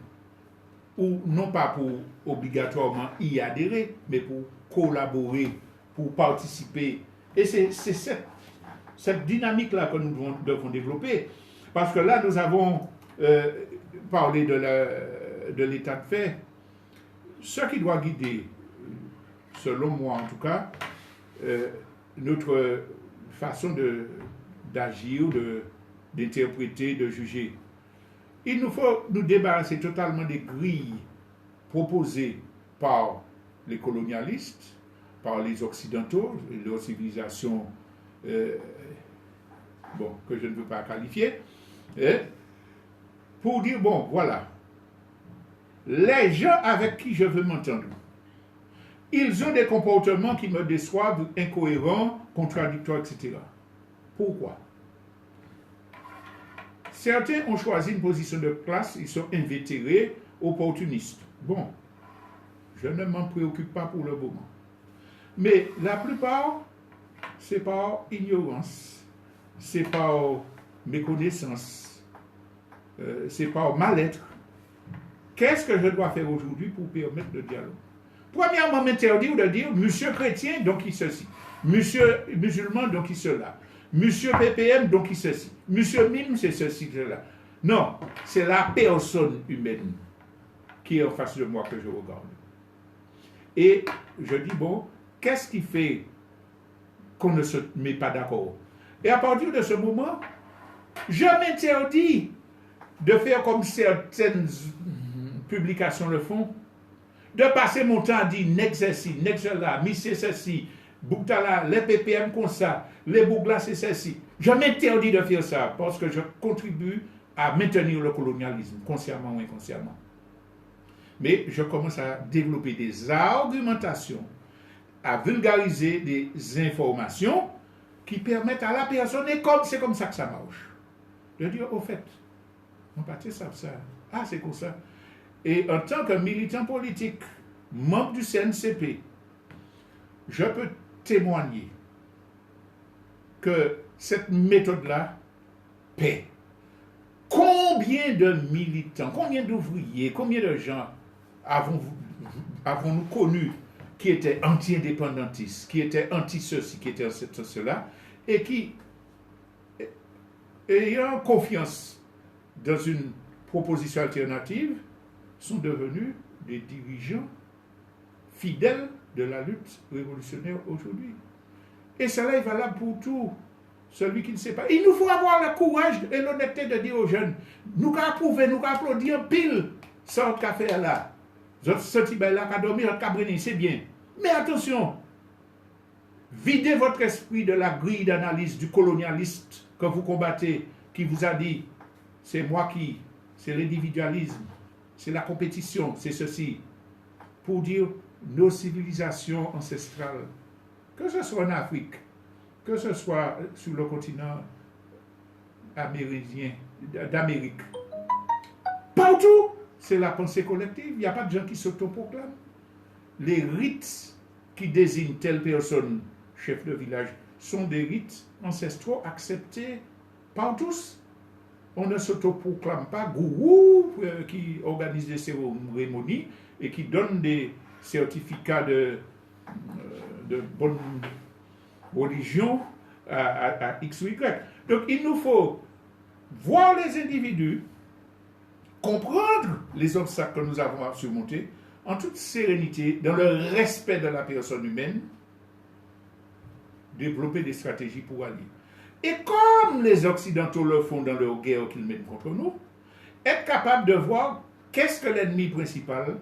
Ou non pas pour obligatoirement y adhérer, mais pour collaborer, pour participer. Et c'est cette dynamique-là que nous devons développer. Parce que là, nous avons parlé de l'état de fait. Ce qui doit guider, selon moi en tout cas, notre façon d'agir, d'interpréter, de juger. Il nous faut nous débarrasser totalement des grilles proposées par les colonialistes, par les Occidentaux, leur civilisation que je ne veux pas qualifier, pour dire, bon, voilà, les gens avec qui je veux m'entendre, ils ont des comportements qui me déçoivent, incohérents, contradictoires, etc. Pourquoi? Certains ont choisi une position de classe, ils sont invétérés, opportunistes. Bon, je ne m'en préoccupe pas pour le moment. Mais la plupart, c'est par ignorance, c'est par méconnaissance, c'est par mal-être. Qu'est-ce que je dois faire aujourd'hui pour permettre le dialogue? Premièrement, m'interdire de dire monsieur chrétien, donc il ceci. Monsieur musulman, donc il cela. Monsieur PPM, donc il ceci. Monsieur Mime, c'est ceci, cela. Non, c'est la personne humaine qui est en face de moi que je regarde. Et je dis, bon, qu'est-ce qui fait qu'on ne se met pas d'accord? Et à partir de ce moment, je m'interdis de faire comme certaines publications le font, de passer mon temps à dire nèg ceci, nèg cela, monsieur ceci, Bouktala, les PPM comme ça, les Bougla c'est ceci. Je m'interdis de faire ça parce que je contribue à maintenir le colonialisme, consciemment ou inconsciemment. Mais je commence à développer des argumentations, à vulgariser des informations qui permettent à la personne, et comme c'est comme ça que ça marche, de dire au fait, on partit ça, ah c'est comme ça. Et en tant que militant politique, membre du CNCP, je peux témoigner que cette méthode-là paie. Combien de militants, combien d'ouvriers, combien de gens avons-nous connus qui étaient anti-indépendantistes, qui étaient anti-ceci, qui étaient anti-cela, et qui, ayant confiance dans une proposition alternative, sont devenus des dirigeants fidèles de la lutte révolutionnaire aujourd'hui. Et cela est valable pour tout celui qui ne sait pas. Il nous faut avoir le courage et l'honnêteté de dire aux jeunes, nous qu'à approuver, nous qu'à applaudir pile, ça qu'a fait là. Ce type là qu'à dormir, qu'à brûler, c'est bien. Mais attention, videz votre esprit de la grille d'analyse du colonialiste que vous combattez, qui vous a dit, c'est moi qui, c'est l'individualisme, c'est la compétition, c'est ceci, pour dire nos civilisations ancestrales, que ce soit en Afrique, que ce soit sur le continent amérindien, d'Amérique, partout, c'est la pensée collective. Il n'y a pas de gens qui s'autoproclament. Les rites qui désignent telle personne, chef de village, sont des rites ancestraux acceptés par tous. On ne s'autoproclame pas gourou qui organise des cérémonies et qui donne des certificats de bonne religion à X ou Y. Donc il nous faut voir les individus, comprendre les obstacles que nous avons à surmonter en toute sérénité, dans le respect de la personne humaine, développer des stratégies pour allier. Et comme les Occidentaux le font dans leur guerre qu'ils mènent contre nous, être capable de voir qu'est-ce que l'ennemi principal,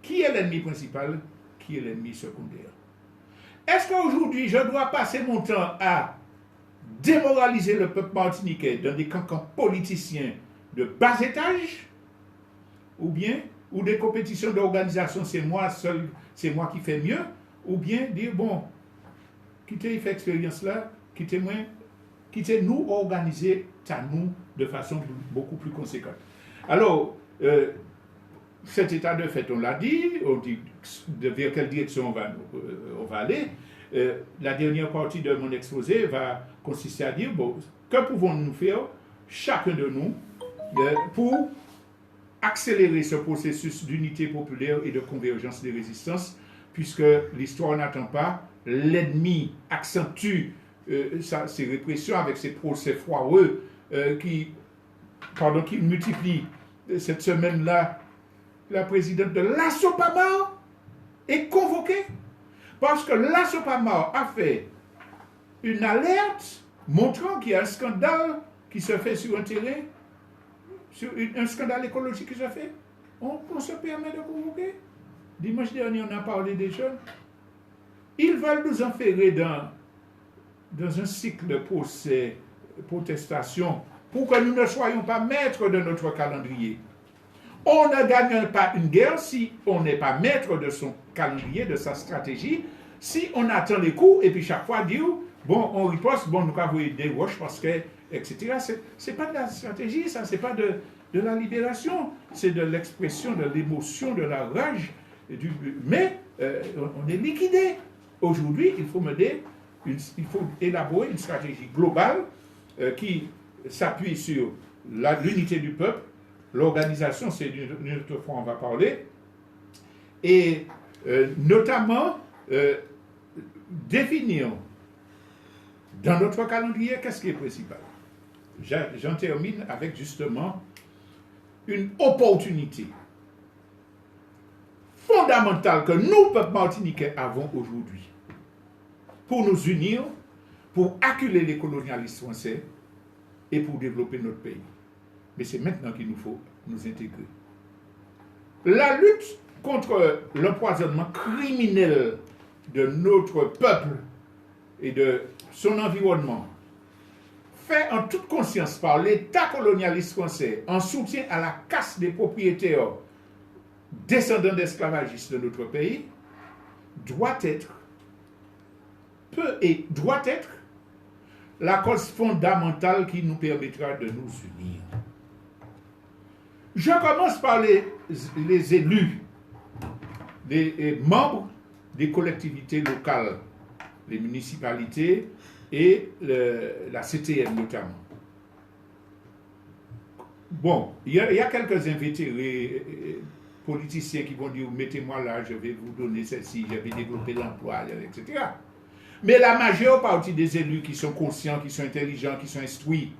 qui est l'ennemi principal, qui est l'ennemi secondaire. Est-ce qu'aujourd'hui, je dois passer mon temps à démoraliser le peuple martiniquais dans des cancans politiciens de bas étage, ou bien ou des compétitions d'organisation, c'est moi seul, c'est moi qui fais mieux, ou bien dire, bon, quittez cette expérience-là, quittez-nous organiser à nous de façon beaucoup plus conséquente. Alors, cet état de fait, on l'a dit, on dit vers quelle direction on va aller. La dernière partie de mon exposé va consister à dire, bon, que pouvons-nous faire, chacun de nous, pour accélérer ce processus d'unité populaire et de convergence des résistances, puisque l'histoire n'attend pas, l'ennemi accentue ses répressions avec ses procès foireux qui multiplient. Cette semaine-là, la présidente de l'Assopama est convoquée parce que l'Assopama a fait une alerte montrant qu'il y a un scandale qui se fait sur un terrain, un scandale écologique qui se fait. On se permet de convoquer. Dimanche dernier, on a parlé des jeunes. Ils veulent nous enferrer dans un cycle de protestation pour que nous ne soyons pas maîtres de notre calendrier. On ne gagne pas une guerre si on n'est pas maître de son calendrier, de sa stratégie, si on attend les coups et puis chaque fois dire, bon, on riposte, bon, nous avons des roches parce que, etc. C'est pas de la stratégie, ça, c'est pas de la libération, c'est de l'expression de l'émotion, de la rage, mais on est liquidé. Aujourd'hui, il faut élaborer une stratégie globale qui s'appuie sur l'unité du peuple. L'organisation, c'est une autre fois on va parler, et notamment définir dans notre calendrier qu'est-ce qui est principal. J'en termine avec justement une opportunité fondamentale que nous, peuple martiniquais, avons aujourd'hui pour nous unir, pour acculer les colonialistes français et pour développer notre pays. Mais c'est maintenant qu'il nous faut nous intégrer. La lutte contre l'empoisonnement criminel de notre peuple et de son environnement, fait en toute conscience par l'État colonialiste français en soutien à la casse des propriétaires descendants d'esclavagistes de notre pays, doit être la cause fondamentale qui nous permettra de nous unir. Je commence par les élus, les membres des collectivités locales, les municipalités et la CTM notamment. Bon, il y a quelques invétérés politiciens qui vont dire « mettez-moi là, je vais vous donner celle-ci, je vais développer l'emploi, etc. » Mais la majeure partie des élus qui sont conscients, qui sont intelligents, qui sont instruits,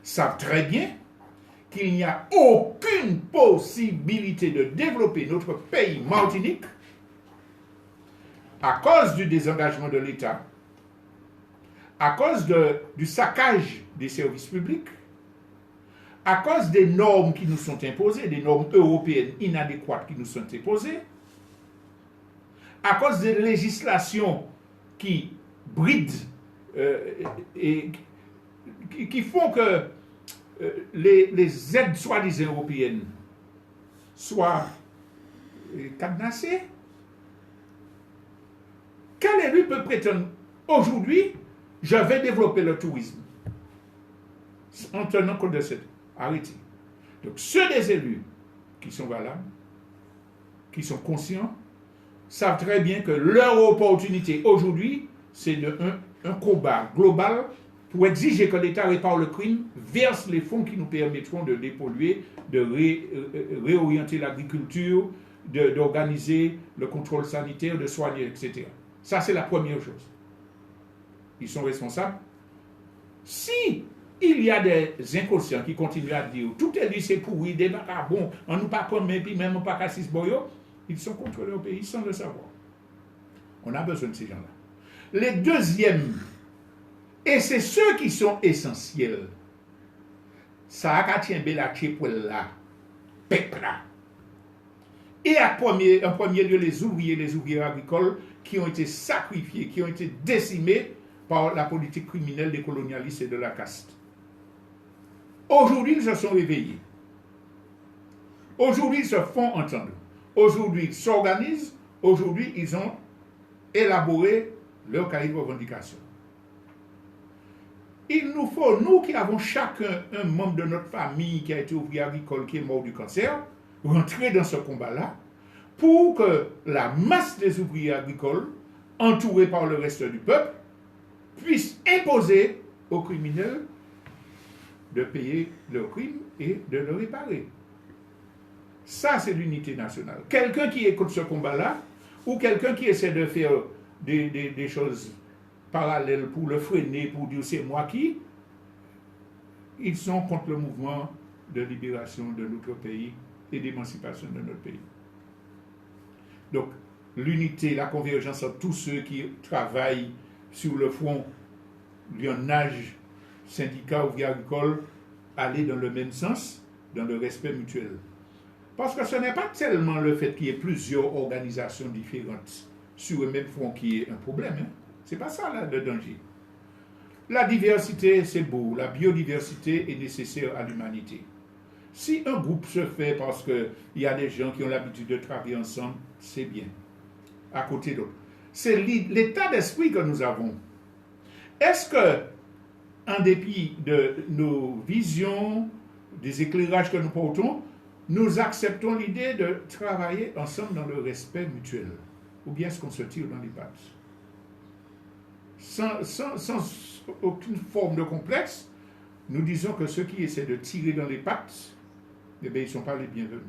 savent très bien qu'il n'y a aucune possibilité de développer notre pays Martinique à cause du désengagement de l'État, à cause du saccage des services publics, à cause des normes qui nous sont imposées, des normes européennes inadéquates qui nous sont imposées, à cause des législations qui brident et qui font que les aides soi-disant européennes soient cadenassées. Quel élu peut prétendre aujourd'hui, je vais développer le tourisme en tenant compte de cette arrêté? Donc ceux des élus qui sont valables, qui sont conscients, savent très bien que leur opportunité aujourd'hui, c'est un combat global pour exiger que l'État répare le crime, verse les fonds qui nous permettront de dépolluer, de réorienter l'agriculture, d'organiser le contrôle sanitaire, de soigner, etc. Ça, c'est la première chose. Ils sont responsables. Si il y a des inconscients qui continuent à dire tout est dit, c'est pourri, des bon, on nous pas comme puis même pas cassis boyo, ils sont contre leur pays sans le savoir. On a besoin de ces gens-là. Les deuxièmes, et c'est ceux qui sont essentiels, ça a tient la là, pepla. Et en premier lieu, les ouvriers agricoles qui ont été sacrifiés, qui ont été décimés par la politique criminelle des colonialistes et de la caste. Aujourd'hui, ils se sont réveillés. Aujourd'hui, ils se font entendre. Aujourd'hui, ils s'organisent. Aujourd'hui, ils ont élaboré leur cahier de revendications. Il nous faut, nous qui avons chacun un membre de notre famille qui a été ouvrier agricole, qui est mort du cancer, rentrer dans ce combat-là pour que la masse des ouvriers agricoles, entourés par le reste du peuple, puisse imposer aux criminels de payer leurs crimes et de le réparer. Ça, c'est l'unité nationale. Quelqu'un qui écoute ce combat-là, ou quelqu'un qui essaie de faire des choses parallèles pour le freiner, pour dire c'est moi qui, ils sont contre le mouvement de libération de notre pays et d'émancipation de notre pays. Donc, l'unité, la convergence entre tous ceux qui travaillent sur le front lionnage, syndicat, ouvrier agricole, aller dans le même sens, dans le respect mutuel. Parce que ce n'est pas tellement le fait qu'il y ait plusieurs organisations différentes sur le même front qui est un problème. Hein? Ce n'est pas ça là, le danger. La diversité, c'est beau. La biodiversité est nécessaire à l'humanité. Si un groupe se fait parce qu'il y a des gens qui ont l'habitude de travailler ensemble, c'est bien. À côté d'autres. C'est l'état d'esprit que nous avons. Est-ce que, en dépit de nos visions, des éclairages que nous portons, nous acceptons l'idée de travailler ensemble dans le respect mutuel? Ou bien est-ce qu'on se tire dans les pattes? Sans aucune forme de complexe, nous disons que ceux qui essaient de tirer dans les pattes, eh bien, ils ne sont pas les bienvenus.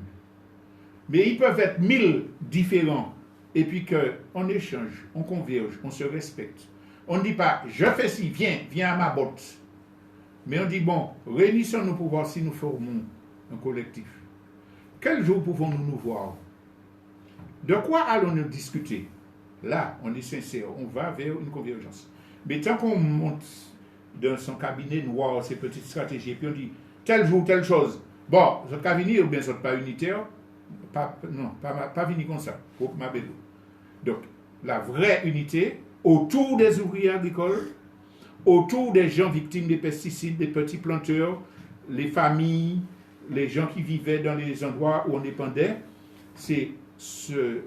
Mais ils peuvent être 1000 différents, et puis qu'on échange, on converge, on se respecte. On ne dit pas, je fais ci, viens à ma botte. Mais on dit, bon, réunissons-nous pour voir si nous formons un collectif. Quel jour pouvons-nous nous voir? De quoi allons-nous discuter? Là, on est sincère, on va vers une convergence. Mais tant qu'on monte dans son cabinet noir, ses petites stratégies, et puis on dit, tel jour, telle chose, bon, ce cabinet, ou bien ce n'est pas unitaire, pas venir comme ça, pour ma belle. Donc, la vraie unité, autour des ouvriers agricoles, autour des gens victimes des pesticides, des petits planteurs, les familles, les gens qui vivaient dans les endroits où on dépendait, c'est se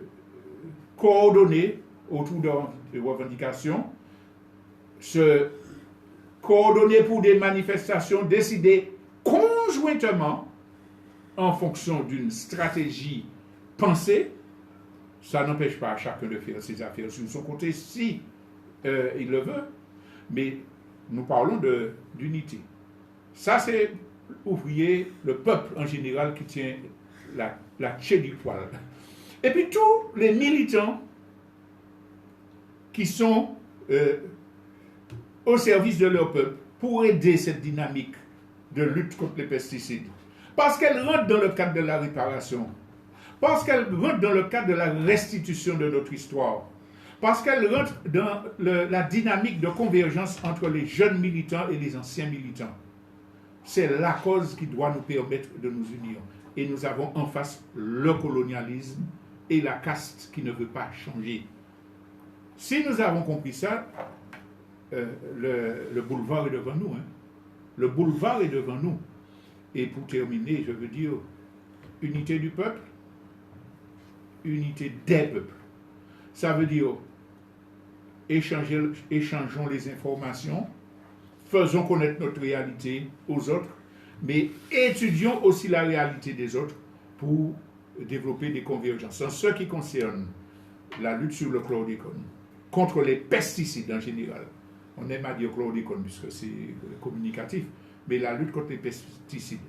coordonner autour de revendications, se coordonner pour des manifestations, décider conjointement en fonction d'une stratégie pensée. Ça n'empêche pas à chacun de faire ses affaires sur son côté si il le veut, mais nous parlons d'unité. Ça, c'est ouvrier, le peuple en général qui tient la tête du poil. Et puis tous les militants qui sont au service de leur peuple pour aider cette dynamique de lutte contre les pesticides. Parce qu'elle rentre dans le cadre de la réparation. Parce qu'elle rentre dans le cadre de la restitution de notre histoire. Parce qu'elle rentre dans la dynamique de convergence entre les jeunes militants et les anciens militants. C'est la cause qui doit nous permettre de nous unir. Et nous avons en face le colonialisme et la caste qui ne veut pas changer. Si nous avons compris ça, le boulevard est devant nous. Hein. Le boulevard est devant nous. Et pour terminer, je veux dire, unité du peuple, unité des peuples. Ça veut dire, échangeons les informations, faisons connaître notre réalité aux autres, mais étudions aussi la réalité des autres pour développer des convergences. En ce qui concerne la lutte sur le chlordécone, contre les pesticides en général, on aime à dire chlordécone puisque c'est communicatif, mais la lutte contre les pesticides.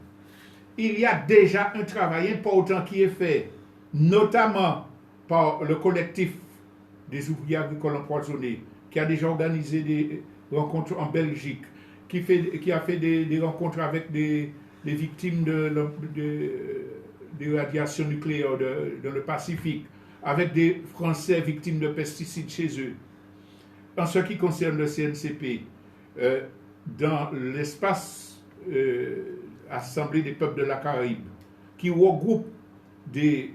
Il y a déjà un travail important qui est fait, notamment par le collectif des ouvriers agricoles empoisonnés, qui a déjà organisé des rencontres en Belgique, qui a fait des rencontres avec des victimes des radiations nucléaires dans le Pacifique, avec des Français victimes de pesticides chez eux. En ce qui concerne le CNCP, dans l'espace Assemblée des peuples de la Caraïbe, qui regroupe des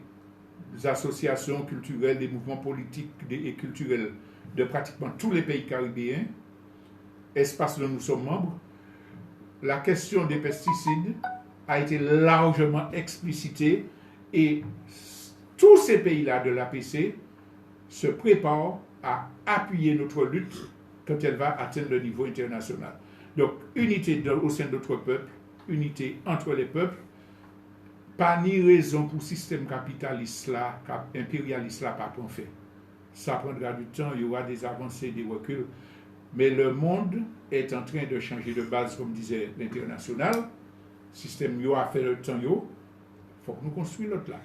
associations culturelles, des mouvements politiques et culturels de pratiquement tous les pays caribéens, espace dont nous sommes membres, la question des pesticides a été largement explicitée Et tous ces pays-là de l'APC se préparent à appuyer notre lutte quand elle va atteindre le niveau international. Donc, unité au sein de notre peuple, unité entre les peuples, pas ni raison pour le système capitaliste là, impérialiste là, pas qu'on fait. Ça prendra du temps, il y aura des avancées, des reculs, mais le monde est en train de changer de base, comme disait l'international. Le système a fait le temps, il faut que nous construisions l'autre là.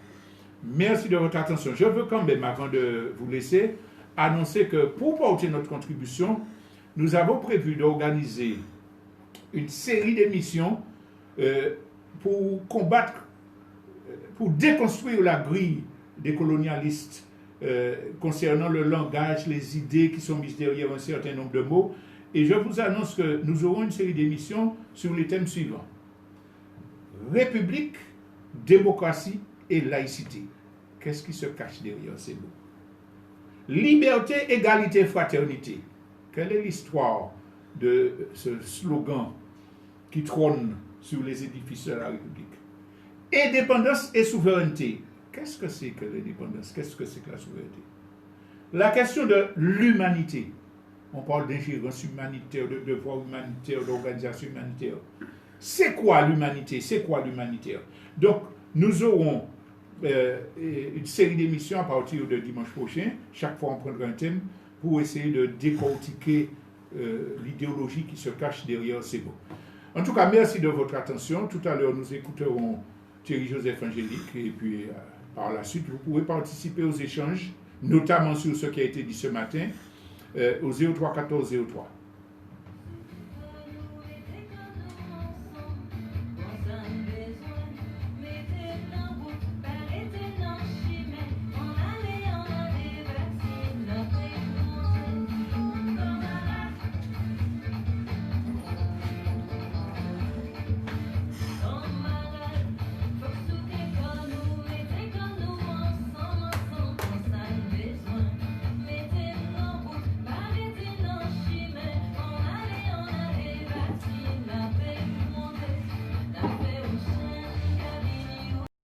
Merci de votre attention. Je veux quand même, avant de vous laisser, annoncer que pour porter notre contribution, nous avons prévu d'organiser une série d'émissions pour combattre, pour déconstruire la grille des colonialistes concernant le langage, les idées qui sont mises derrière un certain nombre de mots. Et je vous annonce que nous aurons une série d'émissions sur les thèmes suivants. République, démocratie et laïcité. Qu'est-ce qui se cache derrière ces mots? Liberté, égalité, fraternité. Quelle est l'histoire de ce slogan qui trône sur les édifices de la République? Indépendance et souveraineté. Qu'est-ce que c'est que l'indépendance? Qu'est-ce que c'est que la souveraineté? La question de l'humanité. On parle d'ingérence humanitaire, de devoir humanitaire, d'organisation humanitaire. C'est quoi l'humanité? C'est quoi l'humanitaire? Donc, nous aurons une série d'émissions à partir de dimanche prochain. Chaque fois, on prendra un thème pour essayer de décortiquer l'idéologie qui se cache derrière ces mots. En tout cas, merci de votre attention. Tout à l'heure, nous écouterons Thierry Joseph Angélique et puis par la suite, vous pourrez participer aux échanges, notamment sur ce qui a été dit ce matin, au 03 14 03.